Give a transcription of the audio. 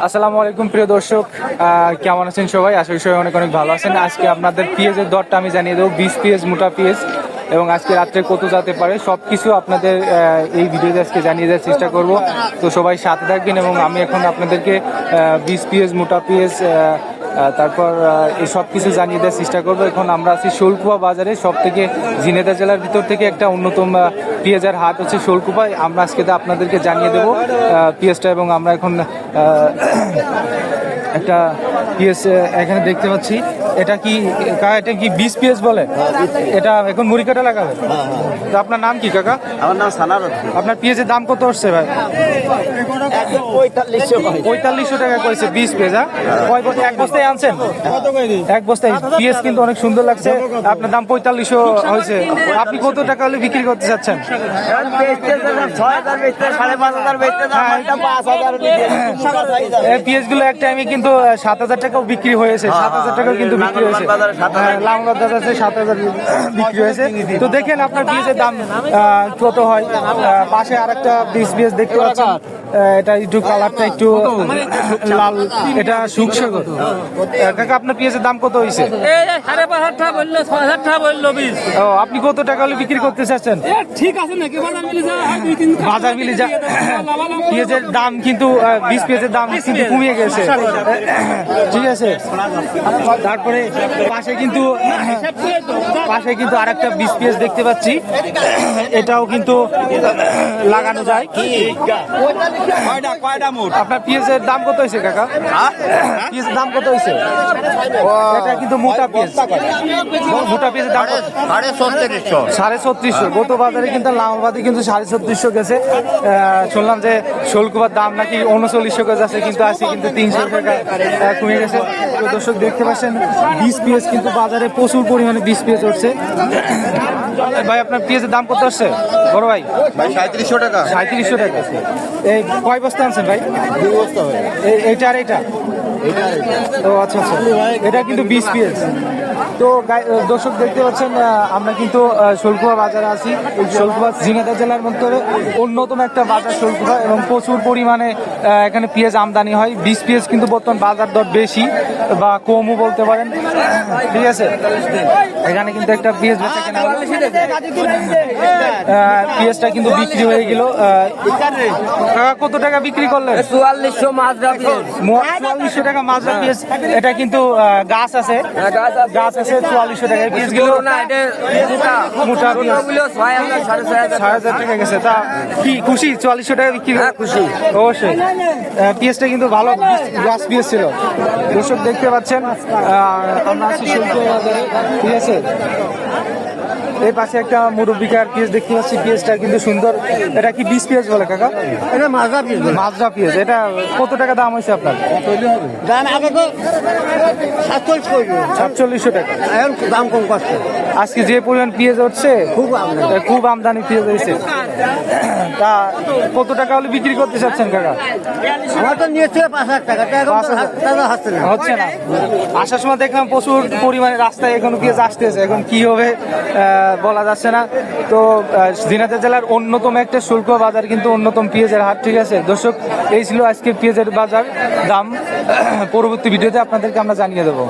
আসসালামু আলাইকুম প্রিয় দর্শক, কেমন আছেন সবাই? আশা করি সবাই অনেক অনেক ভালো আছেন। আজকে আপনাদের পেঁয়াজের দরটা আমি জানিয়ে দেবো, 20 পেঁয়াজ, মোটা পেঁয়াজ, এবং আজকে রাত্রে কত যেতে পারে সব কিছু আপনাদের এই ভিডিওতে আজকে জানিয়ে দেওয়ার চেষ্টা করব। তো সবাই সাথে থাকবেন এবং আমি এখন আপনাদেরকে 20 পেঁয়াজ, মোটা পেঁয়াজ, তারপর এই সব কিছু জানিয়ে দেওয়ার চেষ্টা করবো। এখন আমরা আছি শোলকুপা বাজারে, সব থেকে ঝিনাইদহ জেলার ভিতর থেকে একটা অন্যতম পেঁয়াজের হাট হচ্ছে শোলকুপায়। আমরা আজকে আপনাদেরকে জানিয়ে দেবো পেঁয়াজটা, এবং আমরা এখন একটা পেঁয়াজ এখানে দেখতে পাচ্ছি। এটা কি 20 পেঁয়াজ বলে? এটা এখন মুড়ি কাটা লাগাবে। তো আপনার নাম কি কাকা? আমার নাম সানার। আপনার পেঁয়াজের দাম কত আসছে ভাই? 4500 টাকা করেছে 20 পেঁয়াজ। এক বস্তায় আনছেন? এক বস্তায় পেঁয়াজ কিন্তু অনেক সুন্দর লাগছে। আপনার দাম 4500 হয়েছে। আপনি কত টাকা হলে বিক্রি করতে চাচ্ছেন? পেঁয়াজ গুলো এক টাইমে কিন্তু 7000 টাকাও বিক্রি হয়েছে, 7000 টাকাও কিন্তু বিক্রি হয়েছে। লাঙ্গল দাদাতে 7000 বিক্রি হয়েছে। তো দেখেন আপনার পেঁয়াজের দাম কত হয়। পাশে আরেকটা 20 পেঁয়াজ দেখতে পাচ্ছেন, এটা একটু কালারটা একটু লাল, এটা সুখসাগর। কাকা আপনার পেঁয়াজের দাম কত হয়েছে? 5,500 বললো, 6,000 বললো। ও, আপনি কত টাকা হলে বিক্রি করতে চাচ্ছেন? ঠিক আছে নাকি বাজার মিলে যা পেঁয়াজের দাম কিন্তু 20 পেঁয়াজের দাম কিন্তু কমিয়ে গেছে, ঠিক আছে। তারপরে পাশে কিন্তু আরেকটা 20 পেঁয়াজ দেখতে পাচ্ছি, এটাও কিন্তু লাগানো যায়। আপনার পেঁয়াজের দাম কত হয়েছে কাকা? পেঁয়াজের দাম কত হয়েছে? এটা কিন্তু মোটা পেঁয়াজ, মোটা পেঁয়াজের দাম 3600। গত বাজারে কিন্তু লালবাদে কিন্তু 3600 গেছে। শুনলাম যে শোলকুপার দাম নাকি 3900 গেছে আছে, কিন্তু আজকে কিন্তু 300 টাকা কমে গেছে। দর্শক দেখতে পাচ্ছেন 20 পেঁয়াজ কিন্তু বাজারে প্রচুর পরিমাণে 20 পেঁয়াজ উঠছে। ভাই আপনার পেঁয়াজের দাম কত আসছে বড় ভাই? 3700 টাকা। 3700 টাকা। এই কয় বস্তা আনছেন ভাই? 2 বস্তা হয়। এইটা আর এইটা? ও আচ্ছা আচ্ছা, এটা কিন্তু 20 পেঁয়াজ। তো দর্শক দেখতে পাচ্ছেন আমরা কিন্তু শোলকুপা বাজারে আছি। শোলকুপা ঝিনাইদহ জেলার মধ্যে অন্যতম একটা বাজার শোলকুপা, এবং প্রচুর পরিমাণে এখানে পেঁয়াজ আমদানি হয়। 20 পেঁয়াজ কিন্তু বর্তমান বাজার দর বেশি বা কমও বলতে পারেন, ঠিক আছে। এখানে কিন্তু একটা পেঁয়াজ বেচা কেনা হলো, পেঁয়াজটা কিন্তু বিক্রি হয়ে গেল। কত টাকা বিক্রি করলেন? 4400 মাজরা পেঁয়াজ। 4400 টাকা মাজরা পেঁয়াজ। এটা কিন্তু গাছ আছে, গাছ আছে 4400 টাকা। পেঁয়াজ গুলো না, এটা মোটা পেঁয়াজ 6000 6,500 টাকা গেছে। তা কি খুশি? 4400 টাকা বিক্রি? হ্যাঁ, খুশি। অবশ্যই। পেঁয়াজটা কিন্তু ভালো গাছ পেঁয়াজ ছিল। দর্শক দেখতে পাচ্ছেন আমরা আছি শোলকুপা বাজারে, ঠিক আছে। এই পাশে একটা মুরব্বিকার পেঁয়াজ দেখতে পাচ্ছি, পেঁয়াজটা কিন্তু সুন্দর। এটা কি 20 পেঁয়াজ বলে কাকা? এটা মাজরা পেঁয়াজ। মাজরা পেঁয়াজ। এটা কত টাকা দাম হয়েছে আপনার? দাম আগে তো 4700 টাকা। এখন দাম কম করছে। আজকে যে পরিমাণ পেঁয়াজ হচ্ছে, খুব আমদানি পেঁয়াজ হয়েছে। তা কত টাকা হলে বিক্রি করতে চাচ্ছেন কাকা? আমার তো নিয়েছিল 5000 টাকা, হচ্ছে না। আসার সময় দেখলাম প্রচুর পরিমাণে রাস্তায় এখনো পেঁয়াজ আসতেছে, এখন কি হবে বলা যাচ্ছে না। তো ঝিনাইদহ জেলার অন্যতম একটা শোলকুপা বাজার কিন্তু অন্যতম পেঁয়াজের হাট, ঠিক আছে। দর্শক, এই ছিল আজকে পেঁয়াজের বাজার দাম। পরবর্তী ভিডিওতে আপনাদেরকে আমরা জানিয়ে দেবো।